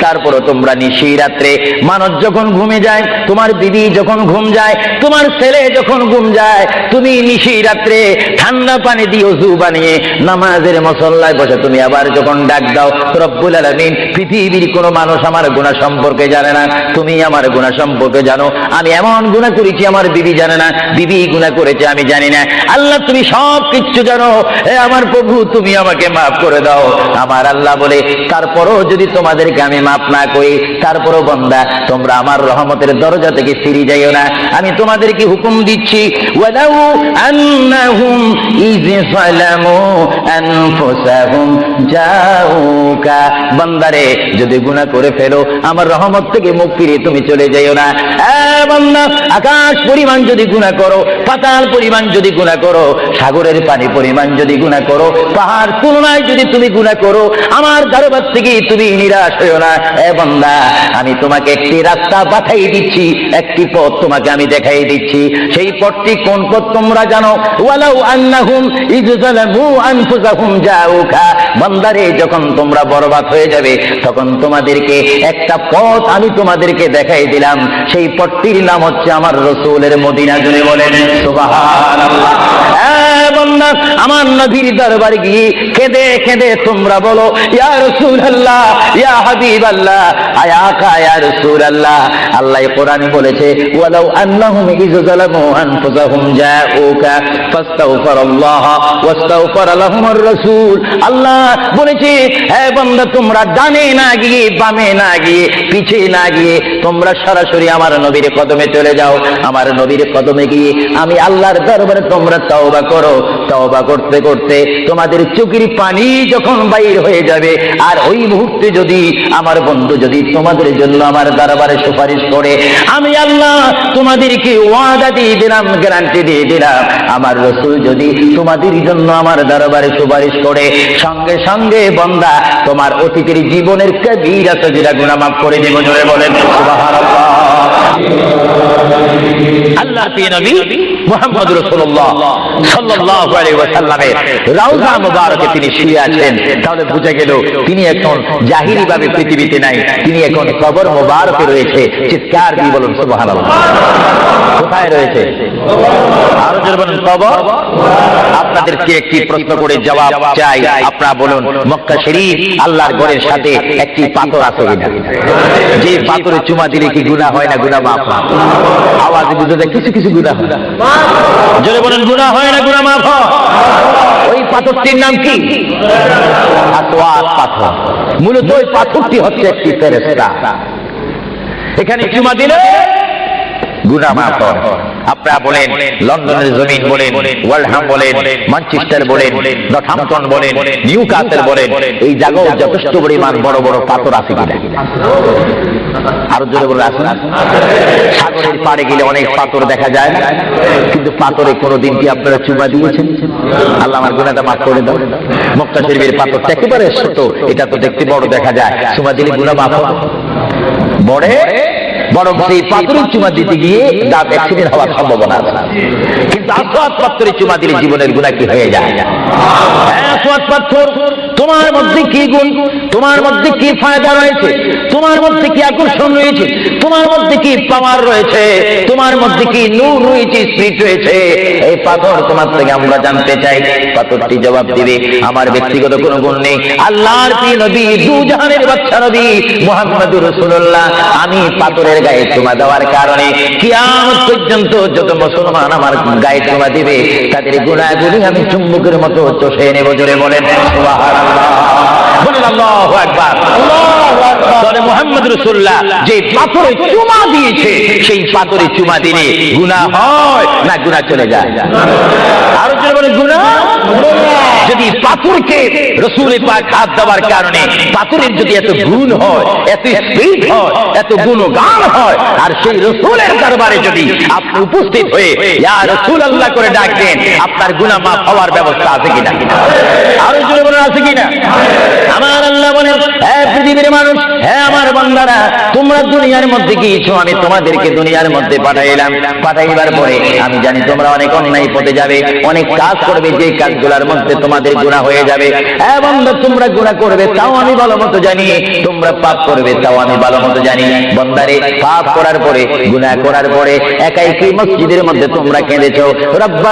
তারপরও তোমরা নিশি রাত্রে, মানুষ যখন ঘুমে যায়, তোমার বিবি যখন ঘুম যায়, তোমার ছেলে যখন ঘুম যায়, তুমি নিশি রাত্রে ঠান্ডা পানি দিয়ে ওযু বানিয়ে নামাজের মুসল্লায় বসে তুমি আবার যখন ডাক দাও, রব্বুল আলামিন, পৃথিবীর কোনো মানুষ আমার গুনাহ সম্পর্কে জানে না, তুমি আমার গুনাহ সম্পর্কে জানো। আমি এমন গুনাহ করেছি আমার বিবি জানে না, বিবি গুনাহ করেছে আমি জানি না। আল্লাহ তুমি সব কিছু জানো, হে আমার প্রভু তুমি আমাকে মাফ করে দাও। আমার আল্লাহ বলে, তারপরও যদি তোমাদেরকে আমি মাফ না করি, তারপরও বান্দা তোমরা আমার রহমতের দরজা থেকে ফিরে যাইও না। আমি তোমাদেরকে হুকুম দিচ্ছি, ওয়ালাউ আন্নাহুম ইয যালামু আনফুসাহুম জাউকা, বান্দারে যদি গুনাহ করে ফেলো আমার রহমত থেকে মুখ ফিরে তুমি চলে যাইও না। বান্দা, আকাশ পরিমাণ যদি গুনাহ করো, পাতাল পরিমাণ যদি গুনাহ করো, সাগরের পানি পরিমাণ যদি গুনাহ করো, পাহাড় তুলনায় যদি তুমি গুনাহ করো, আমার দরবার থেকে তুমি নিরাশ হইও না। বান্দা, আমি তোমাকে একটি রাস্তা পাঠাই দিচ্ছি, একটি পথ তোমাকে আমি দেখাই দিচ্ছি। সেই পথটি কোন পথ তোমরা জানো? ওয়ালাউ আন্নাহুম ইয যালামু আনফুসাহুম জাউকা, বান্দারে যখন তোমরা বরবাদ হয়ে যাবে তখন তোমাদেরকে একটা পথ আমি তোমাদেরকে দেখাই দিলাম, সেই পথটির নাম হচ্ছে আমার রাসূলের মদিনা। জুড়ে বলেন সুবহানাল্লাহ। বান্দা, আমার নবীর দরবারে গিয়ে কেঁদে কেঁদে তোমরা বলো, ইয়া রাসূলুল্লাহ, ইয়া হাবিবাল্লাহ, আয়াকা ইয়া রাসূলুল্লাহ। আল্লাহ কোরআনে বলেছে, ওয়ালাউ আন্নাহুম ইয যালামু আনফুসাহুম জাউকা ফাস্তাগফিরুল্লাহ ওয়াস্তাগফার লাহুমুর রাসূল। আল্লাহ বলেছে, হে বান্দা, তোমরা ডানে না গিয়ে, বামে না গিয়ে, পিছে না গিয়ে তোমরা সরাসরি আমার নবীর কদমে চলে যাও। আমার নবীর কদমে গিয়ে আমি আল্লাহর দরবারে তোমরা তওবা করো। তওবা করতে করতে তোমাদের চোখের পানি যখন বাইর হয়ে যাবে, আর ওই মুহূর্তে যদি আমার বন্ধু যদি তোমাদের জন্য আমার দরবারে সুপারিশ করে, আমি আল্লাহ তোমাদেরকে ওয়াদা দিয়ে দিলাম, গ্যারান্টি দিয়ে দিলাম, আমার রাসূল যদি তোমাদের জন্য আমার দরবারে সুপারিশ করে, সঙ্গে সঙ্গে বান্দা তোমার অতীতের জীবনের কবিরা সগীরা গুনাহ মাফ করে দেব। জোরে বলেন সুবহানাল্লাহ। আল্লাহর প্রিয় নবী মুহাম্মদ রাসূলুল্লাহ সাল্লাল্লাহু আলাইহি ওয়াসাল্লামের রওজা মুবারকে তিনি শুয়ে আছেন। তাহলে বুঝা গেল তিনি এখন জাহিরি ভাবে পৃথিবীতে নাই, তিনি এখন কবর মুবারকে রয়েছে। চিৎকার দিয়ে বলুন সুবহানাল্লাহ। কোথায় রয়েছে? আরো জোরে বলুন কবর। আপনাদেরকে একটি প্রশ্ন করে জবাব চাই, আপনারা বলুন, মক্কা শরীফ আল্লাহর ঘরের সাথে একটি পাথর আছে কিনা? যে পাথরে চুমা দিলে কি গুনাহ হয় না? গুনাহ মাফ। আওয়াজ বুঝে যায় কিছু কিছু গুনাহ হয়। জোরে বলেন গুনাহ হয় না? গুনাহ মাফ হয়। ওই পাথরটির নাম কি? আসওয়াদ পাথর। মূলত ওই পাথরটি হচ্ছে একটি ফেরেশতা। এখানে চুমা দিলে গুনাহ মাফ হয়। আপনারা বলেন, লন্ডনের জমিন বলেন, ওয়ালহাম বলেন, ম্যানচেস্টার বলেন, নর্থহ্যাম্পটন বলেন, নিউক্যাসল বলেন, এই জায়গায় যথেষ্ট পরিমাণ বড় বড় পাথর আছে কিনা? আরো জোরে বলে আছে না? সাগরের পাড়ে গেলে অনেক পাথর দেখা যায় না, কিন্তু পাথরে কোনোদিন কি আপনারা চুমা দিয়েছেন? আল্লাহ আমার গুনাহটা মাফ করে দাও। মক্কা শরীফের পাথরটা একেবারে ছোট, এটা তো দেখতে বড় দেখা যায়, চুমা দিলে গুনাহ মাফ হয়। বরং সেই পাথরের চুমা দিতে গিয়ে দাঁত অ্যাক্সিডেন্ট হওয়ার সম্ভাবনা আছে। কিন্তু আসওয়াদ পাথরের চুমা দিলে জীবনের গুনাহ কি হয়ে যায়? আসওয়াদ পাথর, তোমার মধ্যে কি গুণ, তোমার মধ্যে কি ফায়দা রয়েছে, তোমার মধ্যে কি আকর্ষণ রয়েছে, তোমার মধ্যে কি পাওয়ার রয়েছে, তোমার মধ্যে কি নূর রয়েছে, স্পিরিট রয়েছে, এই পাথর তোমার থেকে আমরা জানতে চাই। পাথরটি জবাব দিবে, আমার ব্যক্তিগত কোনো গুণ নেই, আল্লাহর প্রিয় নবী, দু জাহানের বাদশা নবী মুহাম্মদুর রাসূলুল্লাহ, আমি পাথরের গায়ে চুমা দেওয়ার কারণে কিয়ামত পর্যন্ত যত মুসলমান আমার গায়ে চুমা দিবে তাদের গুনাহগুলি আমি চুম্বকের মতো চষে নেব। জোরে বলেন সুবহানাল্লাহ। বলেন আল্লাহু আকবার। তাহলে মুহাম্মদ রাসূলুল্লাহ যে পাথরে চুমা দিয়েছে, সেই পাথরে চুমা দিলে গুনাহ হয় না গুনাহ চলে যায়? আরো জোরে বলেন গুনাহ। যদি পাথরকে রাসূল পাক হাত দেওয়ার কারণে পাথরের যদি এত গুণ হয়, এত স্পিরিট হয়, এত গুণগান হয়, আর সেই রাসূলের দরবারে যদি আপনি উপস্থিত হয়ে ইয়া রাসূলুল্লাহ করে ডাক দেন, আপনার গুনাহ মাফ হওয়ার ব্যবস্থা আছে কিনা? আরো জোরে বলেন আছে কিনা? আমার আল্লাহ বলেন, হে পৃথিবীর মানুষ, হে আমার বান্দারা, তোমরা দুনিয়ার মধ্যে গিয়েছো, আমি তোমাদেরকে দুনিয়ার মধ্যে পাঠাইলাম। পাঠাইবার পরে আমি জানি তোমরা অনেক অন্যায় পথে যাবে, অনেক কাজ করবে, যে কাজ রাতগুলোর মধ্যে তোমাদের গুনাহ হয়ে যাবে। বান্দা তোমরা গুনাহ করবে তাও আমি ভালো মতো জানি, তোমরা পাপ করবে তাও আমি ভালো মতো জানি। বান্দারে পাপ করার পরে, গুনাহ করার পরে একাই কি মসজিদের মধ্যে তোমরা কেঁদেছো, রব্বা